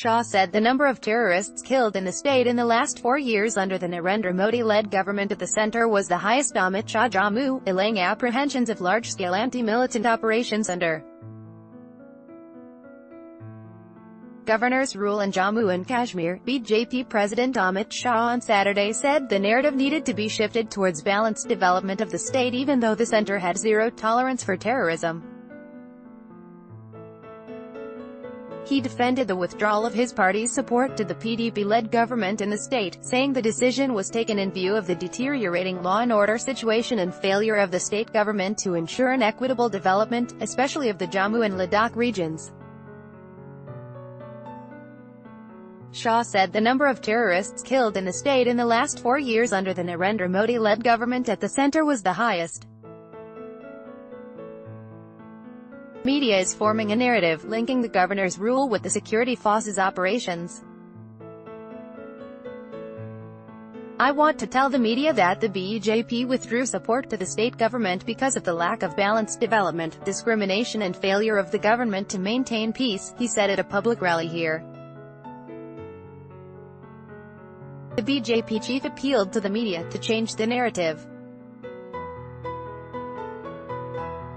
Shah said the number of terrorists killed in the state in the last 4 years under the Narendra Modi-led government at the center was the highest. Amit Shah Jammu, allaying apprehensions of large-scale anti-militant operations under governor's rule in Jammu and Kashmir. BJP President Amit Shah on Saturday said the narrative needed to be shifted towards balanced development of the state even though the center had zero tolerance for terrorism. He defended the withdrawal of his party's support to the PDP-led government in the state, saying the decision was taken in view of the deteriorating law and order situation and failure of the state government to ensure an equitable development, especially of the Jammu and Ladakh regions. Shah said the number of terrorists killed in the state in the last 4 years under the Narendra Modi-led government at the center was the highest. Media is forming a narrative linking the governor's rule with the security forces' operations. I want to tell the media that the BJP withdrew support to the state government because of the lack of balanced development, discrimination and failure of the government to maintain peace, he said at a public rally here. The BJP chief appealed to the media to change the narrative.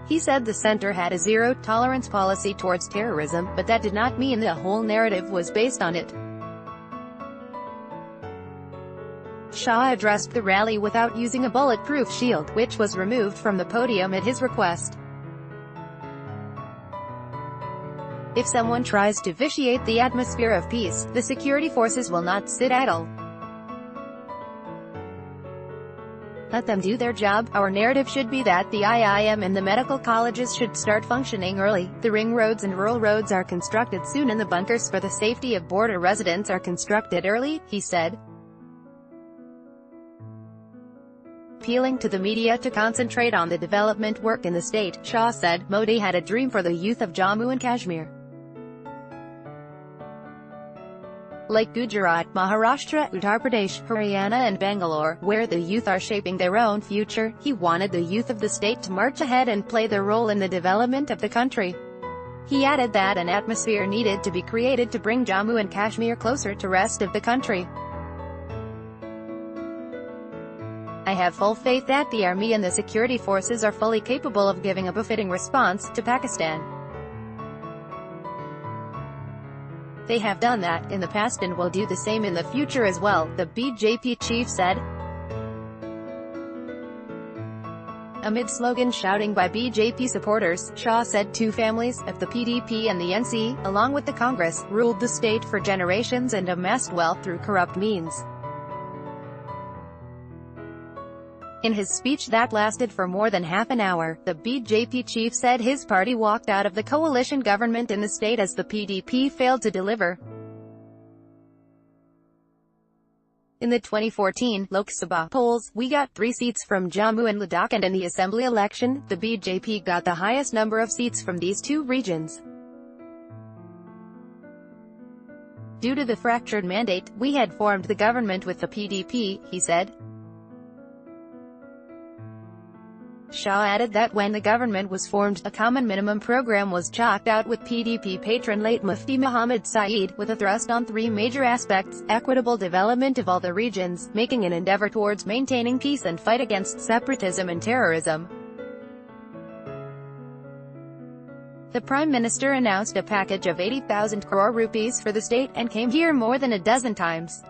He said the center had a zero-tolerance policy towards terrorism, but that did not mean the whole narrative was based on it. Shah addressed the rally without using a bulletproof shield, which was removed from the podium at his request. If someone tries to vitiate the atmosphere of peace, the security forces will not sit idle. Let them do their job. Our narrative should be that the IIM and the medical colleges should start functioning early, the ring roads and rural roads are constructed soon and the bunkers for the safety of border residents are constructed early, he said. Appealing to the media to concentrate on the development work in the state, Shah said, Modi had a dream for the youth of Jammu and Kashmir. Like Gujarat, Maharashtra, Uttar Pradesh, Haryana and Bangalore, where the youth are shaping their own future, he wanted the youth of the state to march ahead and play their role in the development of the country. He added that an atmosphere needed to be created to bring Jammu and Kashmir closer to rest of the country. I have full faith that the army and the security forces are fully capable of giving a befitting response to Pakistan. They have done that in the past and will do the same in the future as well, the BJP chief said. Amid slogans shouting by BJP supporters, Shah said 2 families, of the PDP and the NC, along with the Congress, ruled the state for generations and amassed wealth through corrupt means. In his speech that lasted for more than half an hour, the BJP chief said his party walked out of the coalition government in the state as the PDP failed to deliver. In the 2014 Lok Sabha polls, we got 3 seats from Jammu and Ladakh and in the assembly election, the BJP got the highest number of seats from these 2 regions. Due to the fractured mandate, we had formed the government with the PDP, he said. Shah added that when the government was formed, a common minimum program was chalked out with PDP patron late Mufti Muhammad Saeed, with a thrust on 3 major aspects: equitable development of all the regions, making an endeavor towards maintaining peace and fight against separatism and terrorism. The Prime Minister announced a package of 80,000 crore rupees for the state, and came here more than a dozen times.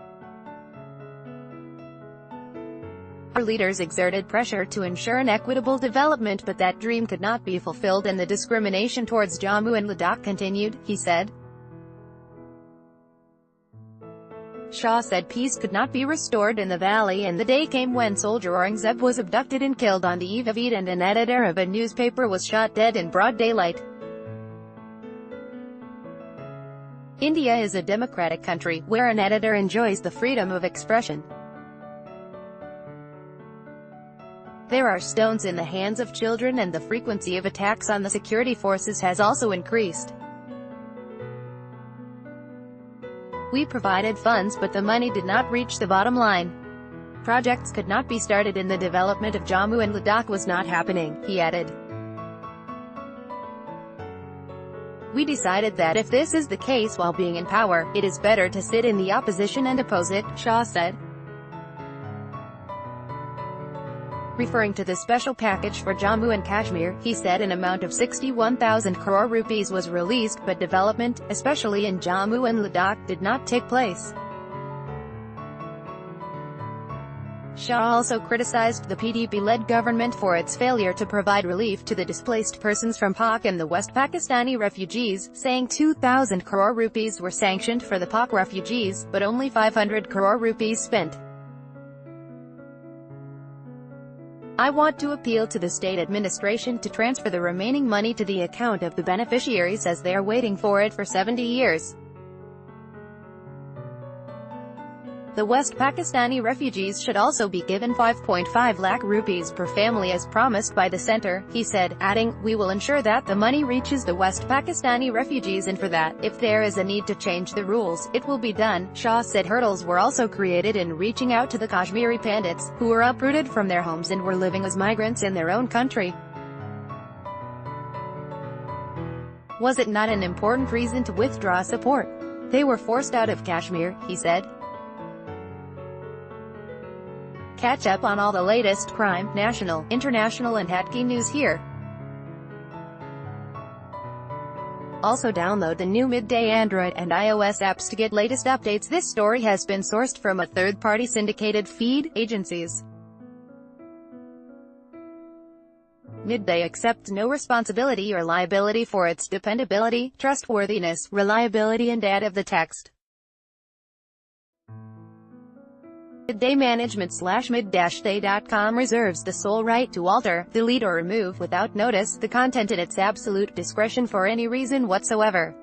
Our leaders exerted pressure to ensure an equitable development, but that dream could not be fulfilled and the discrimination towards Jammu and Ladakh continued, he said. Shah said peace could not be restored in the valley, and the day came when soldier Aurangzeb was abducted and killed on the eve of Eid and an editor of a newspaper was shot dead in broad daylight. India is a democratic country, where an editor enjoys the freedom of expression. There are stones in the hands of children and the frequency of attacks on the security forces has also increased. We provided funds but the money did not reach the bottom line. Projects could not be started and the development of Jammu and Ladakh was not happening, he added. We decided that if this is the case while being in power, it is better to sit in the opposition and oppose it, Shah said. Referring to the special package for Jammu and Kashmir, he said an amount of 61,000 crore rupees was released, but development, especially in Jammu and Ladakh, did not take place. Shah also criticized the PDP-led government for its failure to provide relief to the displaced persons from Pak and the West Pakistani refugees, saying 2,000 crore rupees were sanctioned for the Pak refugees, but only 500 crore rupees spent. I want to appeal to the state administration to transfer the remaining money to the account of the beneficiaries as they are waiting for it for 70 years. The West Pakistani refugees should also be given 5.5 lakh rupees per family as promised by the centre, he said, adding, "We will ensure that the money reaches the West Pakistani refugees, and for that, if there is a need to change the rules, it will be done." Shah said hurdles were also created in reaching out to the Kashmiri Pandits, who were uprooted from their homes and were living as migrants in their own country. Was it not an important reason to withdraw support? They were forced out of Kashmir, he said. Catch up on all the latest crime, national, international and Hatki news here. Also download the new Midday Android and iOS apps to get latest updates. This story has been sourced from a third-party syndicated feed agencies. Midday accepts no responsibility or liability for its dependability, trustworthiness, reliability and date of the text. Midday Management/mid-day.com reserves the sole right to alter, delete or remove without notice the content at its absolute discretion for any reason whatsoever.